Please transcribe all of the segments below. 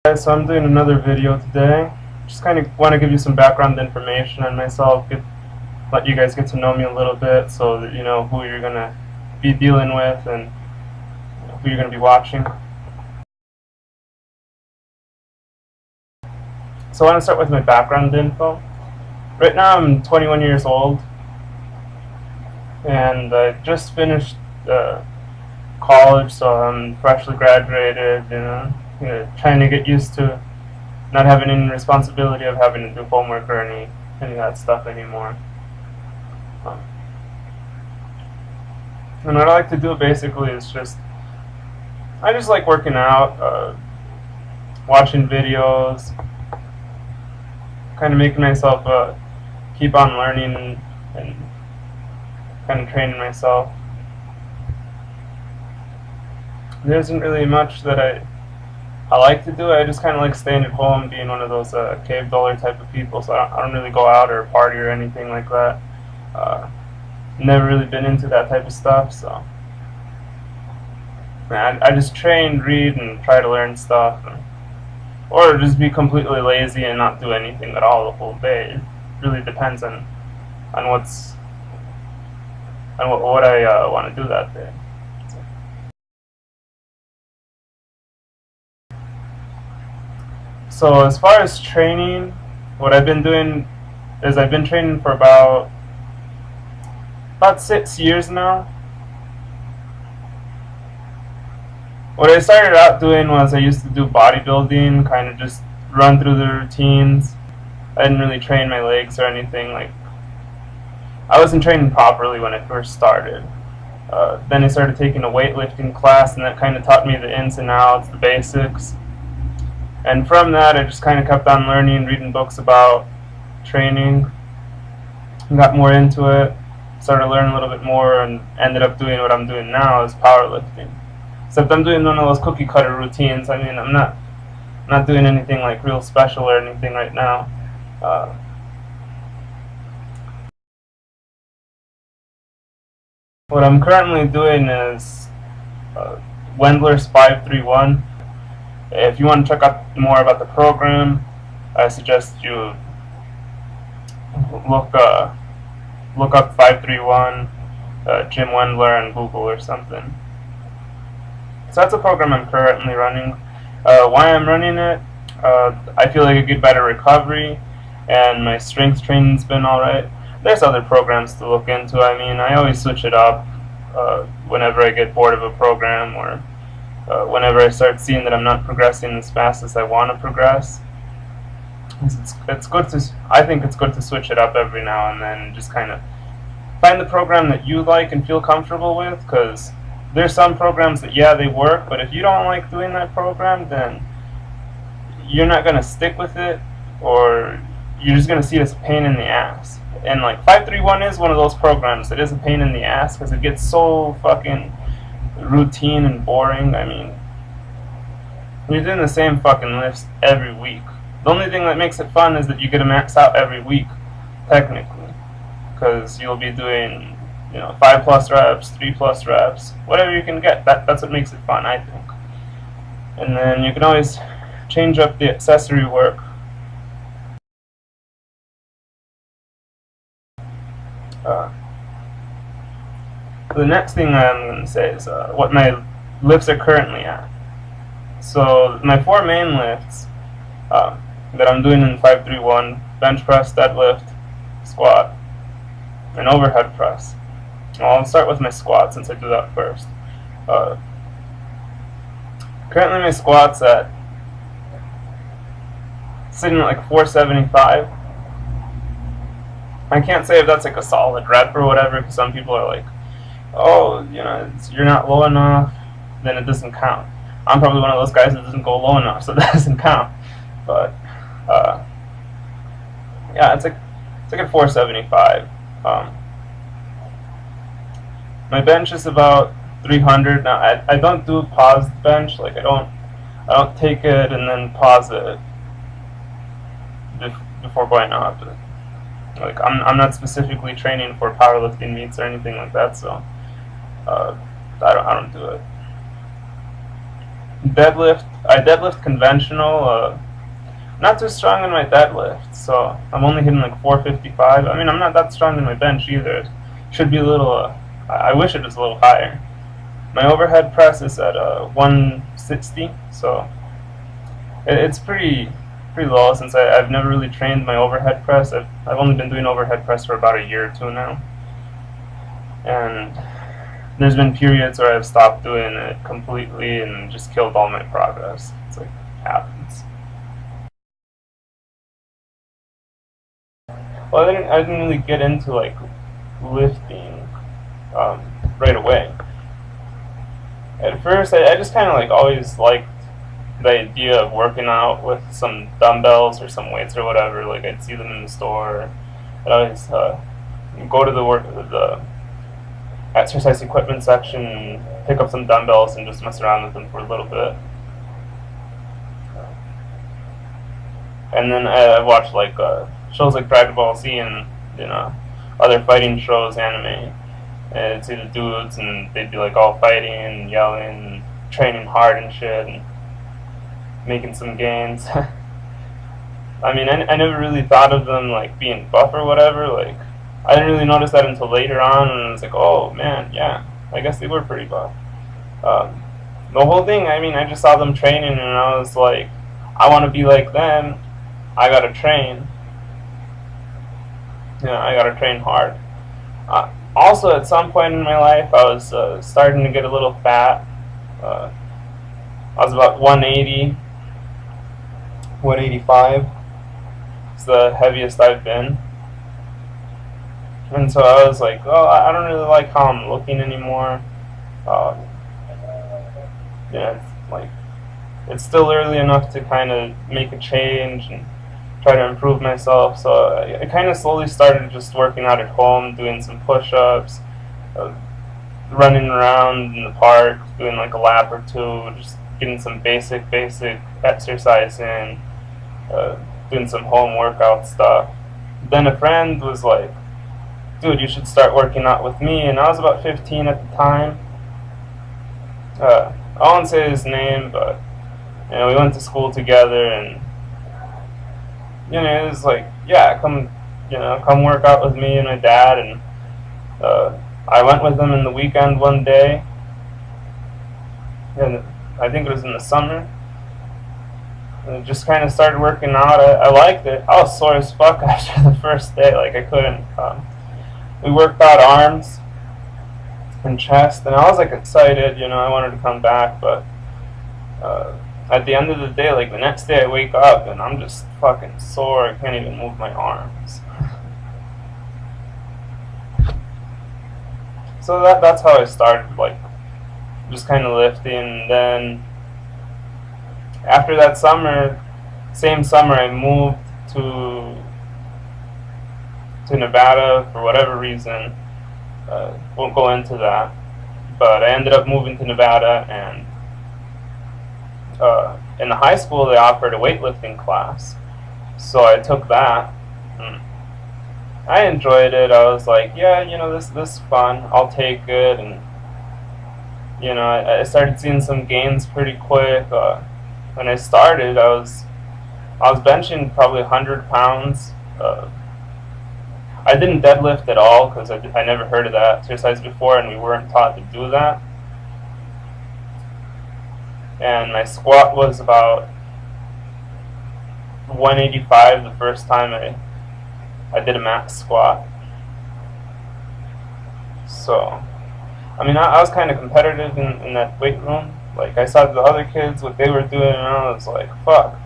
Guys, so I'm doing another video today. Just kind of want to give you some background information on myself, let you guys get to know me a little bit so that you know who you're going to be dealing with and who you're going to be watching. So I want to start with my background info. Right now I'm 21 years old and I just finished college, so I'm freshly graduated, trying to get used to not having any responsibility of having to do homework or any of that stuff anymore. And what I like to do basically is I just like working out, watching videos, kind of making myself keep on learning and kind of training myself. There isn't really much that I like to do. I just kind of like staying at home, being one of those cave dweller type of people, so I don't really go out or party or anything like that. Never really been into that type of stuff, so I just train, read, and try to learn stuff, or just be completely lazy and not do anything at all the whole day. It really depends on what I want to do that day. So as far as training, what I've been doing is I've been training for about 6 years now. What I started out doing was I used to do bodybuilding, kind of just run through the routines. I didn't really train my legs or anything. I wasn't training properly when I first started. Then I started taking a weightlifting class, and that kind of taught me the ins and outs, the basics. And from that, I just kind of kept on learning, reading books about training, and got more into it. Started learning a little bit more, and ended up doing what I'm doing now, is powerlifting. Except I'm doing one of those cookie cutter routines. I mean, I'm not doing anything like real special or anything right now. What I'm currently doing is Wendler's 531. If you want to check out more about the program, I suggest you look up 531 Jim Wendler on Google or something. So that's a program I'm currently running. Why I'm running it, I feel like I get better recovery, and my strength training's been alright. There's other programs to look into. I mean, I always switch it up whenever I get bored of a program, or whenever I start seeing that I'm not progressing as fast as I want to progress. It's good to, I think it's good to switch it up every now and then, and just kind of find the program that you like and feel comfortable with, because there's some programs that, yeah, they work, but if you don't like doing that program, then you're not going to stick with it, or you're just going to see it as a pain in the ass. And 531 is one of those programs that is a pain in the ass, because it gets so fucking routine and boring. I mean, you're doing the same fucking lifts every week. The only thing that makes it fun is that you get to max out every week, technically, because you'll be doing 5+ reps, 3+ reps, whatever you can get. That's what makes it fun, I think. And then you can always change up the accessory work. The next thing I'm going to say is what my lifts are currently at. So my 4 main lifts that I'm doing in 531, bench press, deadlift, squat, and overhead press. Well, I'll start with my squat since I do that first. Currently my squat's sitting at 475. I can't say if that's a solid rep or whatever, because some people are like, oh, you're not low enough, then it doesn't count. I'm probably one of those guys that doesn't go low enough, so that doesn't count. But yeah, it's at 475. My bench is about 300. Now I don't do paused bench. I don't take it and then pause it before going up. I'm not specifically training for powerlifting meets or anything like that, so I don't do it. I deadlift conventional. Not too strong in my deadlift, so I'm only hitting like 455. I mean, I'm not that strong in my bench either. It should be a little. I wish it was a little higher. My overhead press is at 160, so it's pretty low since I've never really trained my overhead press. I've only been doing overhead press for about a year or two now, and there's been periods where I've stopped doing it completely and just killed all my progress. It's like happens. Well, I didn't really get into like lifting right away. At first, I just kind of like always liked the idea of working out with some dumbbells or some weights or whatever. Like I'd see them in the store. I'd always go to the exercise equipment section and pick up some dumbbells and just mess around with them for a little bit. And then I watched like shows like Dragon Ball Z and other fighting shows, anime. And I'd see the dudes and they'd be like all fighting and yelling and training hard and shit and making some gains. I mean, I never really thought of them like being buff or whatever. Like, I didn't really notice that until later on, and I was like, oh man, yeah, I guess they were pretty buff. The whole thing, I mean, I just saw them training, and I was like, I want to be like them. I gotta train. I gotta train hard. Also, at some point in my life, I was starting to get a little fat. I was about 180, 185. It's the heaviest I've been. And so I was like, oh, I don't really like how I'm looking anymore. It's like, it's still early enough to kind of make a change and try to improve myself. So I kind of slowly started just working out at home, doing some push-ups, running around in the park, doing like a lap or two, just getting some basic exercise in, doing some home workout stuff. Then a friend was like, dude, you should start working out with me. And I was about 15 at the time. I won't say his name, but we went to school together, and it was like, yeah, come work out with me and my dad. And I went with him in the weekend one day, and I think it was in the summer. And just kind of started working out. I liked it. I was sore as fuck after the first day. Like, I couldn't. We worked out arms and chest, and I was like excited. I wanted to come back, but at the end of the day, like the next day, I wake up and I'm just fucking sore. I can't even move my arms. So that's how I started, like just kind of lifting. And then after that same summer, I moved to Nevada for whatever reason. Won't go into that, but I ended up moving to Nevada, and in the high school they offered a weightlifting class, so I took that. I enjoyed it. I was like, yeah, this is fun. I'll take it, and I started seeing some gains pretty quick. When I started, I was benching probably 100 pounds. I didn't deadlift at all because I never heard of that exercise before, and we weren't taught to do that. And my squat was about 185 the first time I did a max squat. So, I mean, I was kind of competitive in that weight room. Like, I saw the other kids, what they were doing, and I was like, fuck.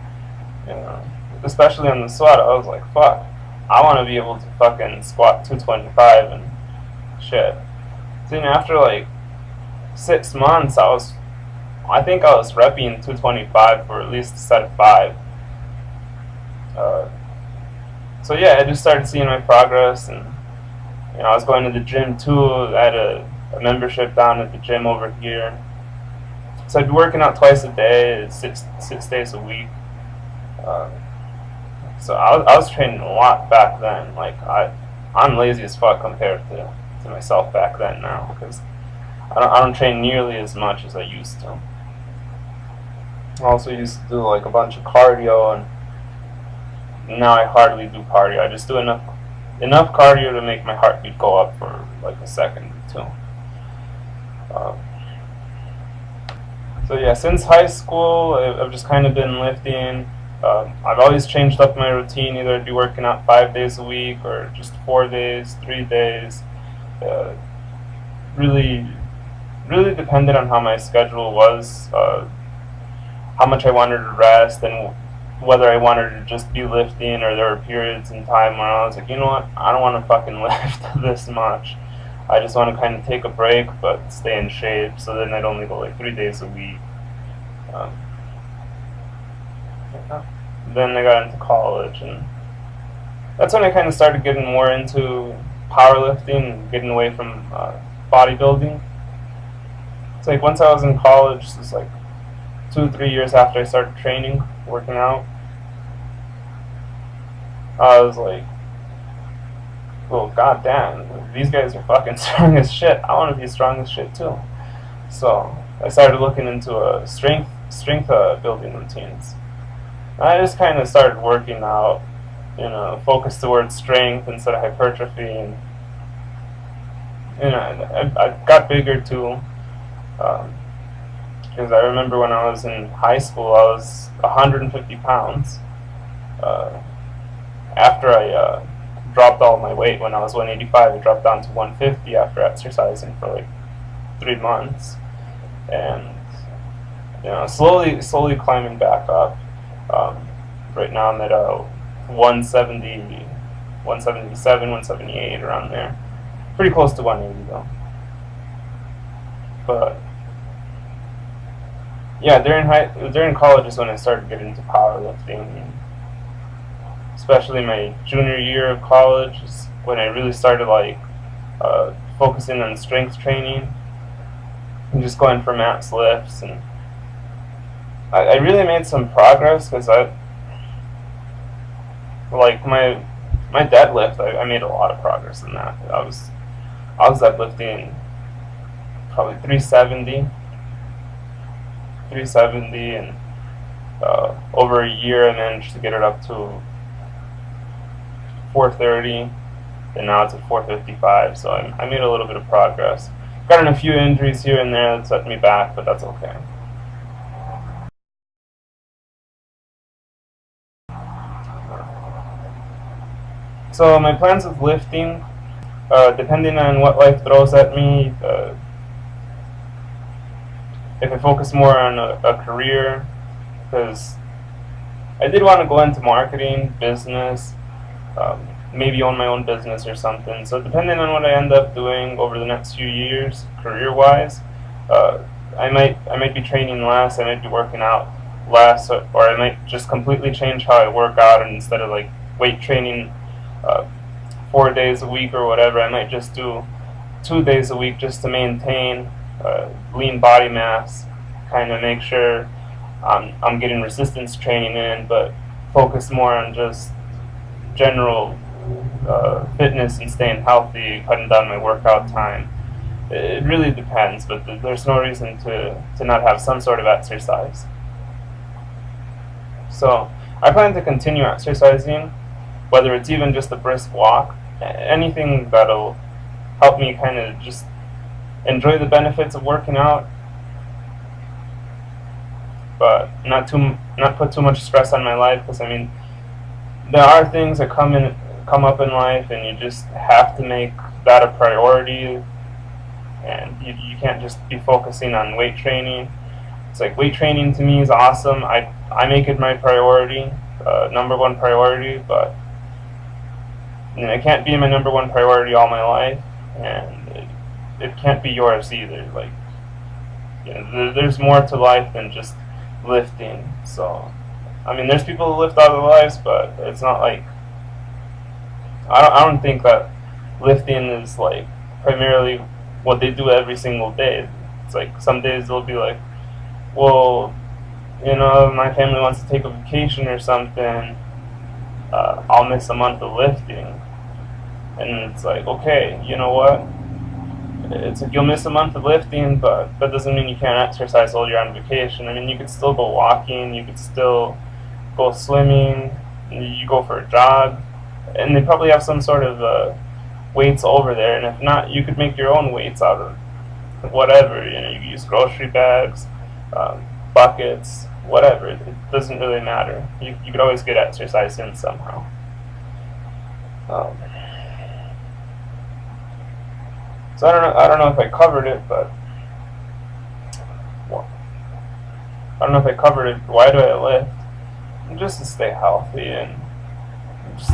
Especially on the squat, I was like, fuck. I want to be able to fucking squat 225 and shit. So, after like 6 months, I think I was repping 225 for at least a set of 5. So yeah, I just started seeing my progress, and I was going to the gym too. I had a membership down at the gym over here. So I'd be working out twice a day, six days a week. So I was training a lot back then. Like, I'm lazy as fuck compared to myself back then now, because I don't train nearly as much as I used to. I also used to do like a bunch of cardio, and now I hardly do cardio. I just do enough cardio to make my heartbeat go up for like a second or two. So yeah, since high school, I've just kind of been lifting. I've always changed up my routine. Either I'd be working out 5 days a week, or just 4 days, 3 days. Really, really depended on how my schedule was, how much I wanted to rest, and whether I wanted to just be lifting, or there were periods in time where I was like, you know what, I don't want to fucking lift this much. I just want to kind of take a break, but stay in shape. So then I'd only go like 3 days a week. Then I got into college, and that's when I kind of started getting more into powerlifting and getting away from bodybuilding. It's like once I was in college, this was like 2-3 years after I started training, working out, I was like, well, goddamn, these guys are fucking strong as shit. I want to be strong as shit too. So I started looking into strength building routines. I just kind of started working out, focused towards strength instead of hypertrophy, and I got bigger too. Because I remember when I was in high school, I was 150 pounds. After I dropped all my weight when I was 185, I dropped down to 150 after exercising for like 3 months, and slowly climbing back up. Right now I'm at 170, 177, 178, around there. Pretty close to 180 though. But yeah, during college is when I started getting into powerlifting. Especially my junior year of college is when I really started focusing on strength training and just going for max lifts, and I really made some progress because my deadlift, I made a lot of progress in that. I was deadlifting probably 370, and over a year I managed to get it up to 430, and now it's at 455, so I made a little bit of progress. Got in a few injuries here and there that set me back, but that's okay. So my plans with lifting, depending on what life throws at me, if I focus more on a career, because I did want to go into marketing, business, maybe own my own business or something. So depending on what I end up doing over the next few years, career-wise, I might be training less, I might be working out less, or I might just completely change how I work out, and instead of like weight training 4 days a week or whatever, I might just do 2 days a week just to maintain lean body mass, kind of make sure I'm getting resistance training in, but focus more on just general fitness and staying healthy, cutting down my workout time. It really depends, but there's no reason to not have some sort of exercise. So I plan to continue exercising, whether it's even just a brisk walk, anything that'll help me kind of just enjoy the benefits of working out, but not put too much stress on my life, because I mean, there are things that come up in life, and you just have to make that a priority, and you can't just be focusing on weight training. It's like weight training to me is awesome. I make it my priority, number one priority, but it can't be my number one priority all my life, and it can't be yours either. Like, there's more to life than just lifting. So, I mean, there's people who lift all their lives, but it's not like, I don't think that lifting is like primarily what they do every single day. It's like some days they'll be like, well, my family wants to take a vacation or something, I'll miss a month of lifting. And it's like, okay, you know what? it's like you'll miss a month of lifting, but that doesn't mean you can't exercise while you're on vacation. I mean, you could still go walking, you could still go swimming, you go for a jog, and they probably have some sort of weights over there. And if not, you could make your own weights out of whatever. You know, you can use grocery bags, buckets, whatever. It doesn't really matter. You could always get exercise in somehow. So I don't know if I covered it, but well, I don't know if I covered it. Why do I lift? Just to stay healthy and just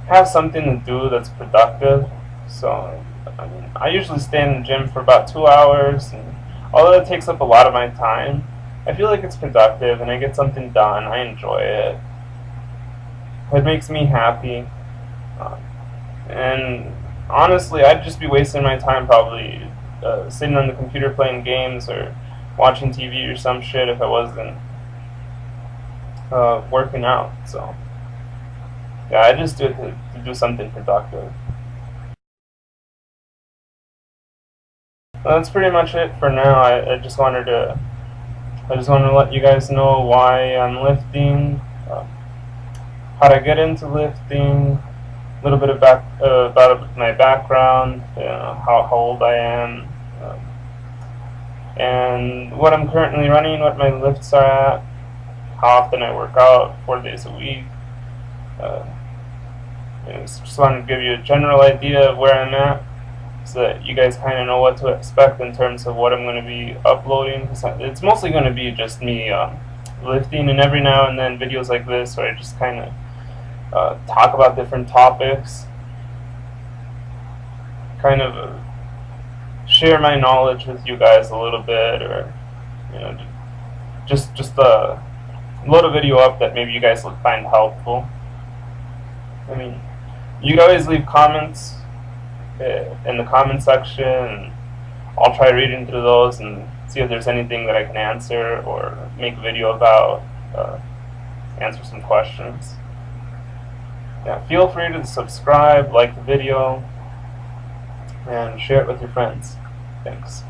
have something to do that's productive. So I mean, I usually stay in the gym for about 2 hours, and although it takes up a lot of my time, I feel like it's productive and I get something done. I enjoy it. It makes me happy, and honestly, I'd just be wasting my time probably sitting on the computer playing games or watching TV or some shit if I wasn't working out. So yeah, I just do it to do something productive. Well, that's pretty much it for now. I just wanted to let you guys know why I'm lifting, how to get into lifting, a little bit of about my background, how old I am, and what I'm currently running, what my lifts are at, how often I work out, 4 days a week. Just wanted to give you a general idea of where I'm at, so that you guys kind of know what to expect in terms of what I'm going to be uploading. It's mostly going to be just me lifting, and every now and then videos like this where I just kind of talk about different topics, kind of share my knowledge with you guys a little bit, or just load a video up that maybe you guys would find helpful. I mean, you can always leave comments in the comment section, and I'll try reading through those and see if there's anything that I can answer or make a video about, answer some questions. Yeah, feel free to subscribe, like the video, and share it with your friends. Thanks.